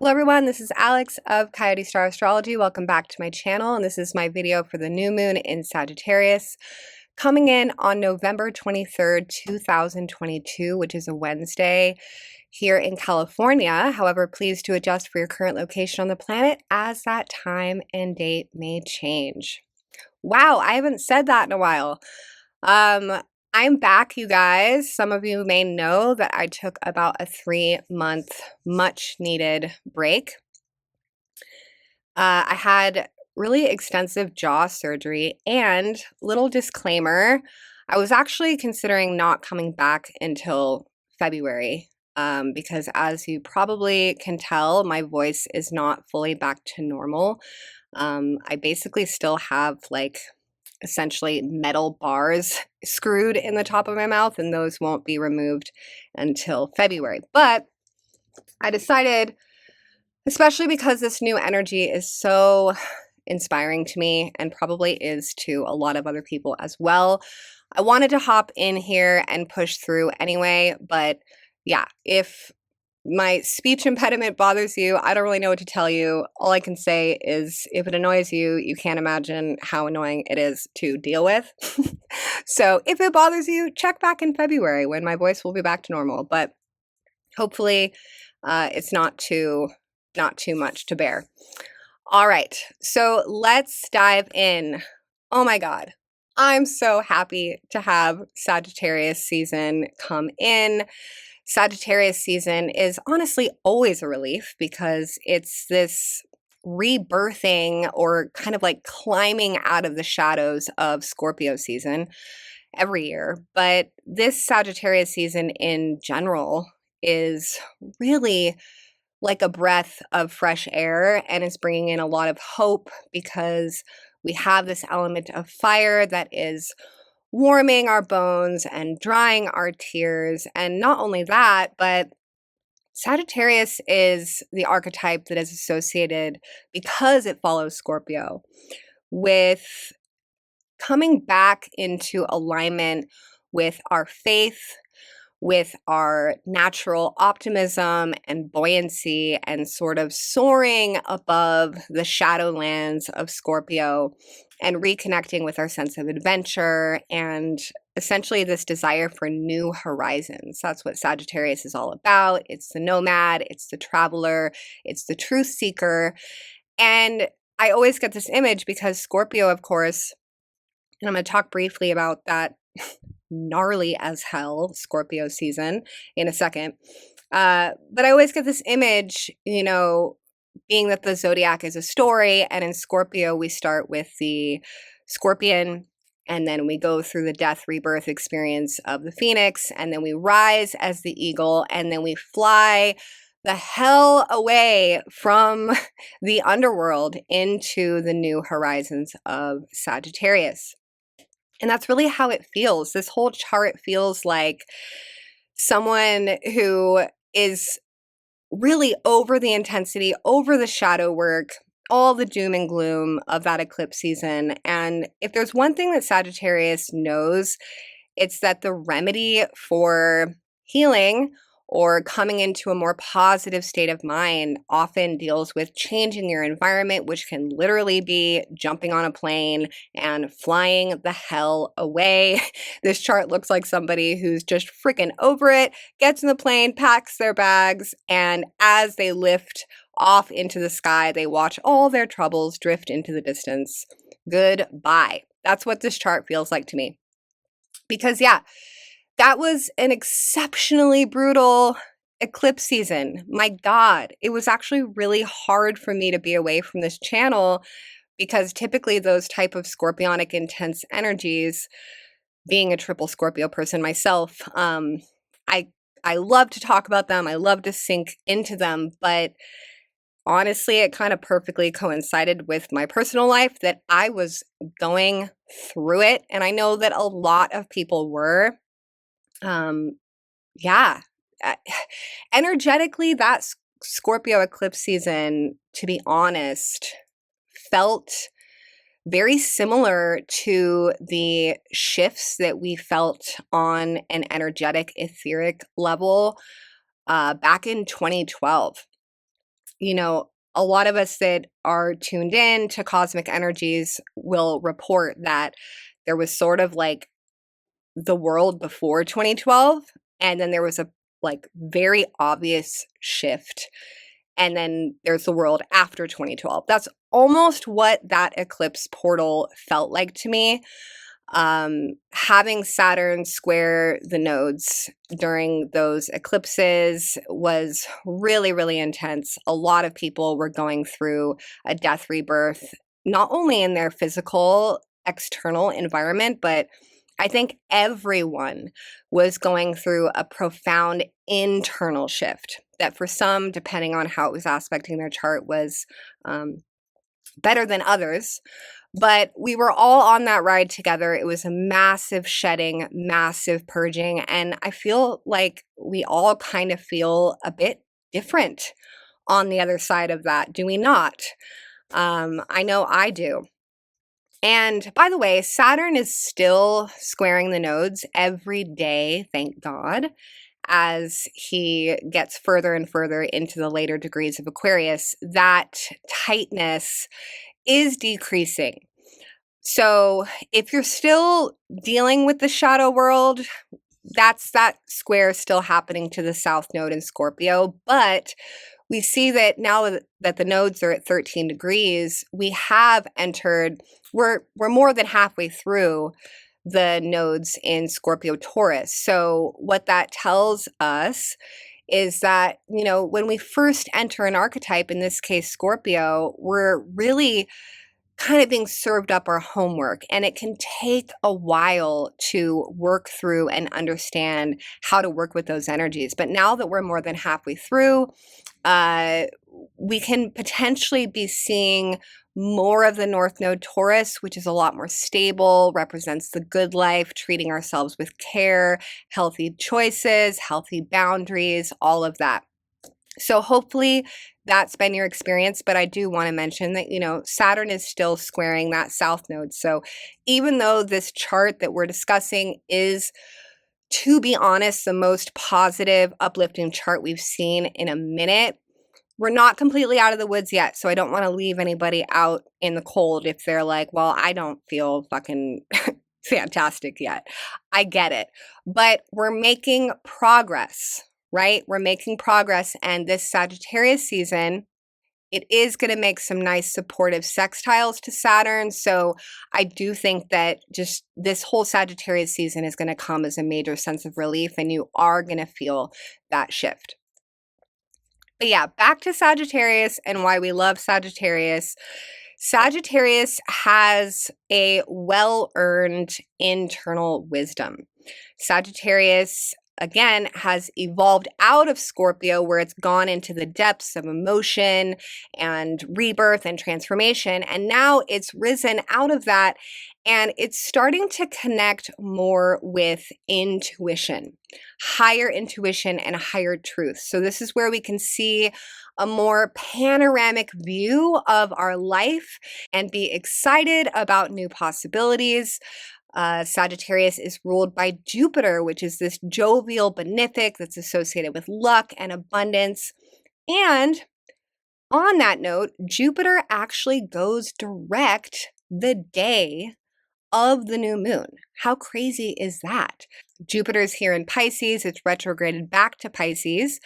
Hello everyone, this is Alex of Coyote Star Astrology. Welcome back to my channel, and this is my video for the new moon in Sagittarius coming in on November 23rd, 2022, which is a Wednesday here in California. However, please do adjust for your current location on the planet as that time and date may change. Wow, I haven't said that in a while. I'm back, you guys. Some of you may know that I took about a 3-month much needed break. I had really extensive jaw surgery, and little disclaimer, I was actually considering not coming back until February because, as you probably can tell, my voice is not fully back to normal. I basically still have essentially metal bars screwed in the top of my mouth, and those won't be removed until February. But I decided, especially because this new energy is so inspiring to me and probably is to a lot of other people as well, I wanted to hop in here and push through anyway. But yeah, if my speech impediment bothers you, I don't really know what to tell you. All I can say is if it annoys you, you can't imagine how annoying it is to deal with. So if it bothers you, check back in February when my voice will be back to normal. But hopefully it's not too much to bear. All right, so let's dive in. Oh my God, I'm so happy to have Sagittarius season come in. Sagittarius season is honestly always a relief because it's this rebirthing or kind of like climbing out of the shadows of Scorpio season every year. But this Sagittarius season in general is really like a breath of fresh air and is bringing in a lot of hope because we have this element of fire that is warming our bones and drying our tears. And not only that, but Sagittarius is the archetype that is associated, because it follows Scorpio, with coming back into alignment with our faith, with our natural optimism and buoyancy, and sort of soaring above the shadowlands of Scorpio and reconnecting with our sense of adventure and essentially this desire for new horizons. That's what Sagittarius is all about. It's the nomad, it's the traveler, it's the truth seeker. And I always get this image because Scorpio, of course, and I'm going to talk briefly about that gnarly as hell Scorpio season in a second. But I always get this image, being that the zodiac is a story, and in Scorpio, we start with the scorpion, and then we go through the death rebirth experience of the phoenix, and then we rise as the eagle, and then we fly the hell away from the underworld into the new horizons of Sagittarius. And that's really how it feels. This whole chart feels like someone who is really over the intensity, over the shadow work, all the doom and gloom of that eclipse season. And if there's one thing that Sagittarius knows, it's that the remedy for healing or coming into a more positive state of mind often deals with changing your environment, which can literally be jumping on a plane and flying the hell away. This chart looks like somebody who's just freaking over it, gets in the plane, packs their bags, and as they lift off into the sky, they watch all their troubles drift into the distance. Goodbye. That's what this chart feels like to me. Because yeah, that was an exceptionally brutal eclipse season. My God, it was actually really hard for me to be away from this channel because typically those type of scorpionic intense energies, being a triple Scorpio person myself, I love to talk about them. I love to sink into them, but honestly, it kind of perfectly coincided with my personal life that I was going through it. And I know that a lot of people were. Yeah, uh, energetically, that Scorpio eclipse season, to be honest, felt very similar to the shifts that we felt on an energetic, etheric level back in 2012. a lot of us that are tuned in to cosmic energies will report that there was sort of like the world before 2012, and then there was a like very obvious shift, and then there's the world after 2012. That's almost what that eclipse portal felt like to me. Having Saturn square the nodes during those eclipses was really, really intense. A lot of people were going through a death rebirth, not only in their physical external environment, but I think everyone was going through a profound internal shift that for some, depending on how it was aspecting their chart, was better than others. But we were all on that ride together. It was a massive shedding, massive purging. And I feel like we all kind of feel a bit different on the other side of that. Do we not? I know I do. And by the way, Saturn is still squaring the nodes every day, thank God, as he gets further and further into the later degrees of Aquarius. That tightness is decreasing. So if you're still dealing with the shadow world, that's that square still happening to the South Node in Scorpio. But we see that now that the nodes are at 13 degrees, we have entered, we're more than halfway through the nodes in Scorpio Taurus. So what that tells us is that, when we first enter an archetype, in this case Scorpio, we're really kind of being served up our homework, and it can take a while to work through and understand how to work with those energies. But now that we're more than halfway through, we can potentially be seeing more of the North Node Taurus, which is a lot more stable, represents the good life, treating ourselves with care, healthy choices, healthy boundaries, all of that. So hopefully that's been your experience, but I do want to mention that, Saturn is still squaring that South Node. So even though this chart that we're discussing is, to be honest, the most positive, uplifting chart we've seen in a minute, we're not completely out of the woods yet. So I don't want to leave anybody out in the cold if they're like, well, I don't feel fucking fantastic yet. I get it. But we're making progress, right? We're making progress. And this Sagittarius season, it is going to make some nice supportive sextiles to Saturn. So I do think that just this whole Sagittarius season is going to come as a major sense of relief, and you are going to feel that shift. But yeah, back to Sagittarius and why we love Sagittarius. Sagittarius has a well-earned internal wisdom. Sagittarius, again, has evolved out of Scorpio, where it's gone into the depths of emotion and rebirth and transformation. And now it's risen out of that, and it's starting to connect more with intuition, higher intuition and higher truth. So this is where we can see a more panoramic view of our life and be excited about new possibilities. Sagittarius is ruled by Jupiter, which is this jovial benefic that's associated with luck and abundance. And on that note, Jupiter actually goes direct the day of the new moon. How crazy is that? Jupiter's here in Pisces. It's retrograded back to Pisces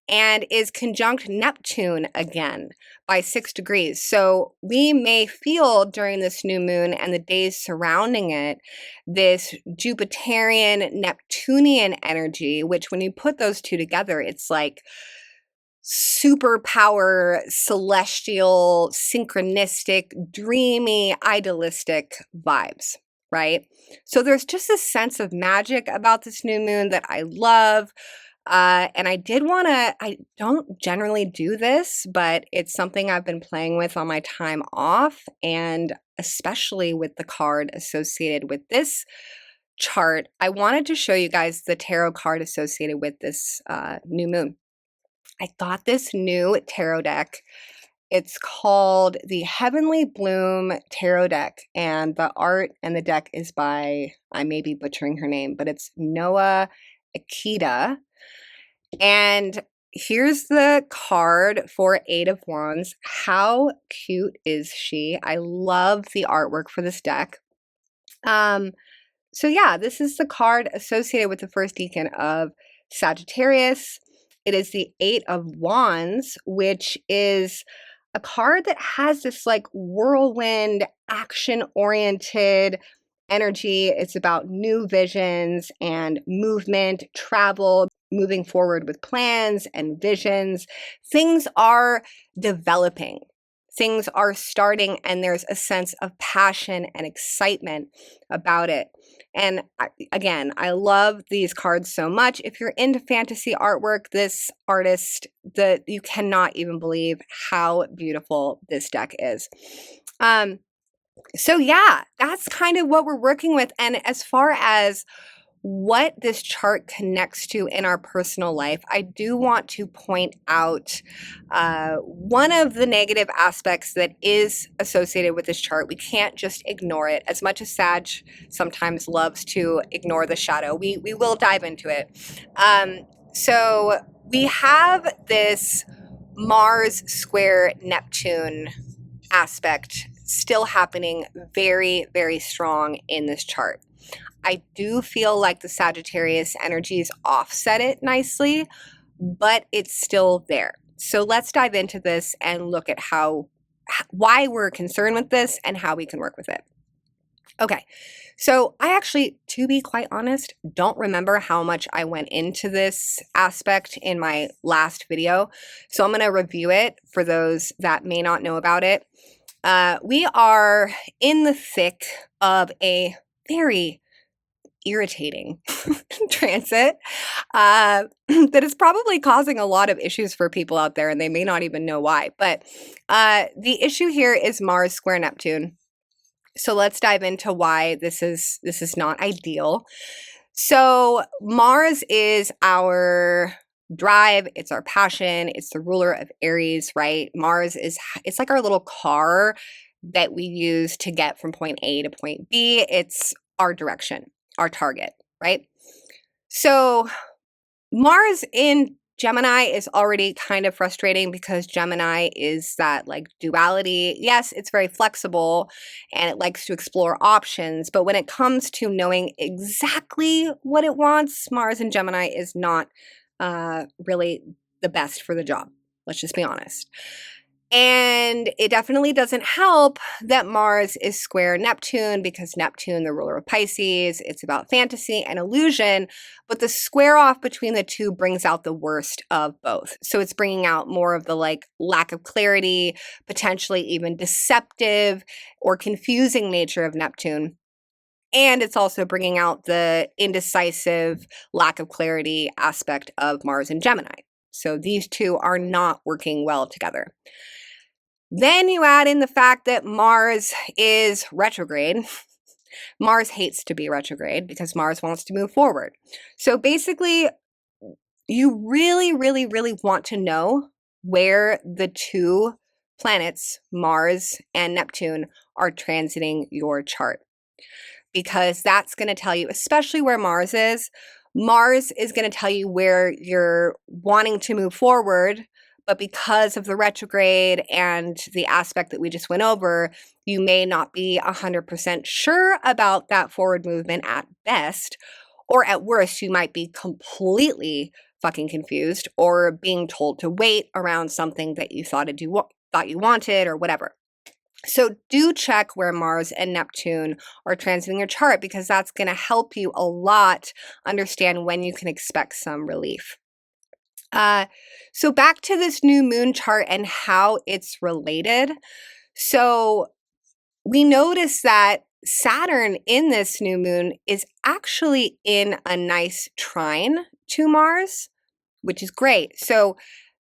and is conjunct Neptune again by 6 degrees. So we may feel during this new moon and the days surrounding it, this Jupiterian Neptunian energy, which when you put those two together, it's like superpower, celestial, synchronistic, dreamy, idealistic vibes, right? So there's just a sense of magic about this new moon that I love. And I don't generally do this, but it's something I've been playing with on my time off, and especially with the card associated with this chart. I wanted to show you guys the tarot card associated with this new moon. I got this new tarot deck. It's called the Heavenly Bloom Tarot Deck, and the art and the deck is by, I may be butchering her name, but it's Noah Akita. And here's the card for Eight of Wands. How cute is she? I love the artwork for this deck. So yeah, this is the card associated with the first decan of Sagittarius. It is the Eight of Wands, which is a card that has this like whirlwind, action-oriented energy. It's about new visions and movement, travel, moving forward with plans and visions. Things are developing. Things are starting, and there's a sense of passion and excitement about it. And again, I love these cards so much. If you're into fantasy artwork, this artist, you cannot even believe how beautiful this deck is. So yeah, that's kind of what we're working with. And as far as what this chart connects to in our personal life, I do want to point out one of the negative aspects that is associated with this chart. We can't just ignore it. As much as Sag sometimes loves to ignore the shadow, we will dive into it. So we have this Mars square Neptune aspect still happening very, very strong in this chart. I do feel like the Sagittarius energies offset it nicely, but it's still there. So let's dive into this and look at why we're concerned with this and how we can work with it. Okay, so I actually, to be quite honest, don't remember how much I went into this aspect in my last video. So I'm going to review it for those that may not know about it. We are in the thick of a very irritating transit that is probably causing a lot of issues for people out there, and they may not even know why. But the issue here is Mars square Neptune. So let's dive into why this is not ideal. So Mars is our drive, it's our passion, it's the ruler of Aries, right? It's like our little car that we use to get from point A to point B. It's our direction, our target, right? So Mars in Gemini is already kind of frustrating because Gemini is that like duality. Yes, it's very flexible and it likes to explore options, but when it comes to knowing exactly what it wants, Mars in Gemini is not really the best for the job. Let's just be honest. And it definitely doesn't help that Mars is square Neptune, because Neptune, the ruler of Pisces, it's about fantasy and illusion, but the square off between the two brings out the worst of both. So it's bringing out more of the like lack of clarity, potentially even deceptive or confusing nature of Neptune. And it's also bringing out the indecisive, lack of clarity aspect of Mars and Gemini. So these two are not working well together. Then you add in the fact that Mars is retrograde. Mars hates to be retrograde because Mars wants to move forward. So basically, you really, really, really want to know where the two planets, Mars and Neptune, are transiting your chart, because that's going to tell you, especially where Mars is going to tell you where you're wanting to move forward. But because of the retrograde and the aspect that we just went over, you may not be 100% sure about that forward movement at best, or at worst, you might be completely fucking confused or being told to wait around something that you thought you wanted or whatever. So do check where Mars and Neptune are transiting your chart, because that's going to help you a lot understand when you can expect some relief. So back to this new moon chart and how it's related. So we notice that Saturn in this new moon is actually in a nice trine to Mars, which is great. So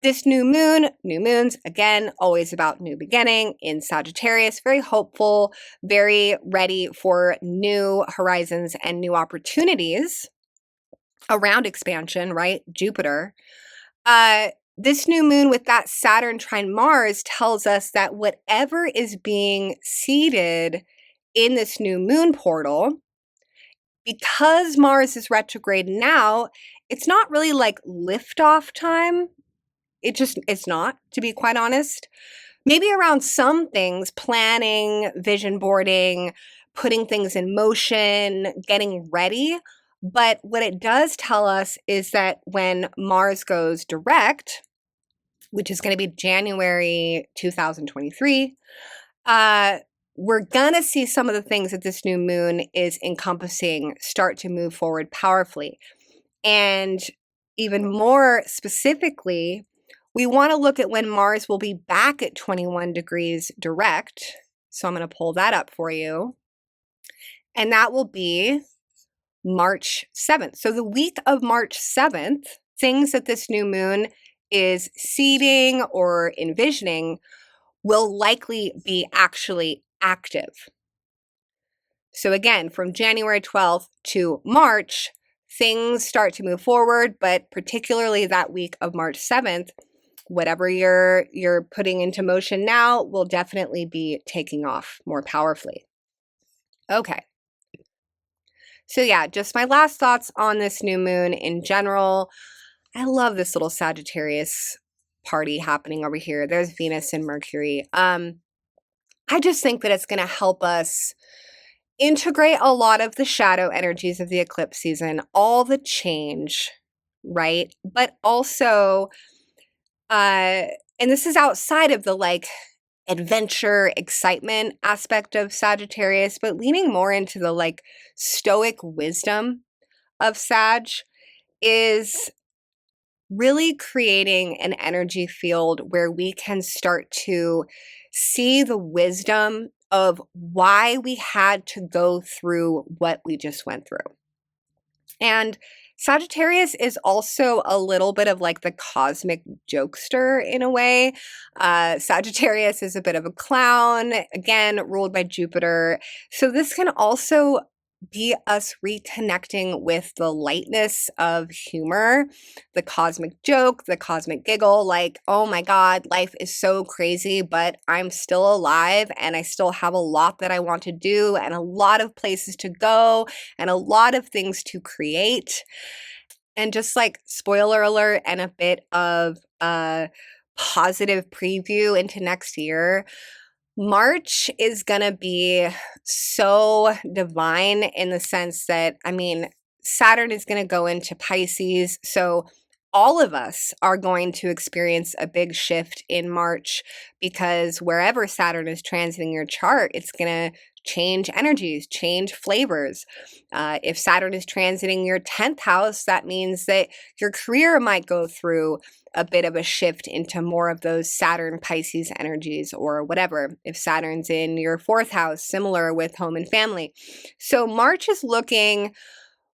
this new moons, again, always about new beginning in Sagittarius, very hopeful, very ready for new horizons and new opportunities around expansion, right? Jupiter. This new moon with that Saturn trine Mars tells us that whatever is being seeded in this new moon portal, because Mars is retrograde now, it's not really like liftoff time. it's not, to be quite honest. Maybe around some things, planning, vision boarding, putting things in motion, getting ready. But what it does tell us is that when Mars goes direct, which is going to be January 2023, we're going to see some of the things that this new moon is encompassing start to move forward powerfully. And even more specifically, we want to look at when Mars will be back at 21 degrees direct. So I'm going to pull that up for you. And that will be March 7th. So the week of March 7th, things that this new moon is seeding or envisioning will likely be actually active. So again, from January 12th to March, things start to move forward, but particularly that week of March 7th, whatever you're putting into motion now will definitely be taking off more powerfully. Okay. So yeah, just my last thoughts on this new moon in general. I love this little Sagittarius party happening over here. There's Venus and Mercury. I just think that it's going to help us integrate a lot of the shadow energies of the eclipse season, all the change, right? But also, and this is outside of the like adventure, excitement aspect of Sagittarius, but leaning more into the like stoic wisdom of Sag is really creating an energy field where we can start to see the wisdom of why we had to go through what we just went through. And Sagittarius is also a little bit of like the cosmic jokester in a way. Sagittarius is a bit of a clown, again, ruled by Jupiter. So this can also be us reconnecting with the lightness of humor, the cosmic joke, the cosmic giggle, like, oh my God, life is so crazy, but I'm still alive and I still have a lot that I want to do and a lot of places to go and a lot of things to create. And just like spoiler alert and a bit of a positive preview into next year, March is going to be so divine in the sense that, I mean, Saturn is going to go into Pisces. So all of us are going to experience a big shift in March because wherever Saturn is transiting your chart, it's going to change energies, change flavors. If Saturn is transiting your 10th house, that means that your career might go through a bit of a shift into more of those Saturn Pisces energies or whatever. If Saturn's in your 4th house, similar with home and family. So March is looking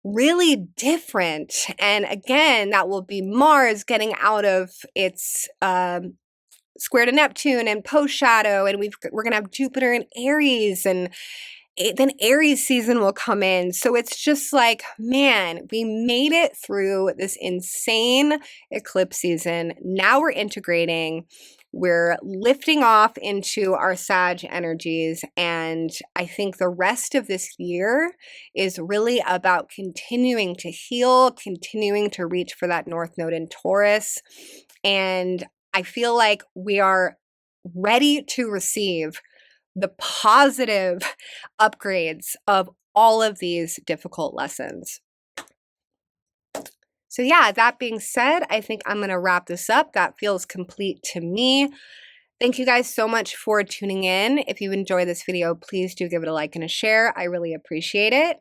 really different. And again, that will be Mars getting out of its square to Neptune and post shadow. And we're going to have Jupiter in Aries, and then Aries season will come in. So it's just like, man, we made it through this insane eclipse season. Now we're integrating. We're lifting off into our Sag energies. And I think the rest of this year is really about continuing to heal, continuing to reach for that North Node in Taurus. And I feel like we are ready to receive the positive upgrades of all of these difficult lessons. So yeah, that being said, I think I'm going to wrap this up. That feels complete to me. Thank you guys so much for tuning in. If you enjoyed this video, please do give it a like and a share. I really appreciate it.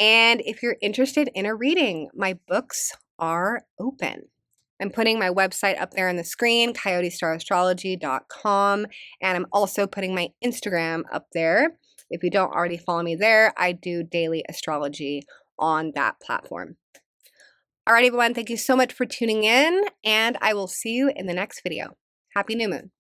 And if you're interested in a reading, my books are open. I'm putting my website up there on the screen, coyotestarastrology.com, and I'm also putting my Instagram up there. If you don't already follow me there, I do daily astrology on that platform. All right, everyone, thank you so much for tuning in, and I will see you in the next video. Happy New Moon.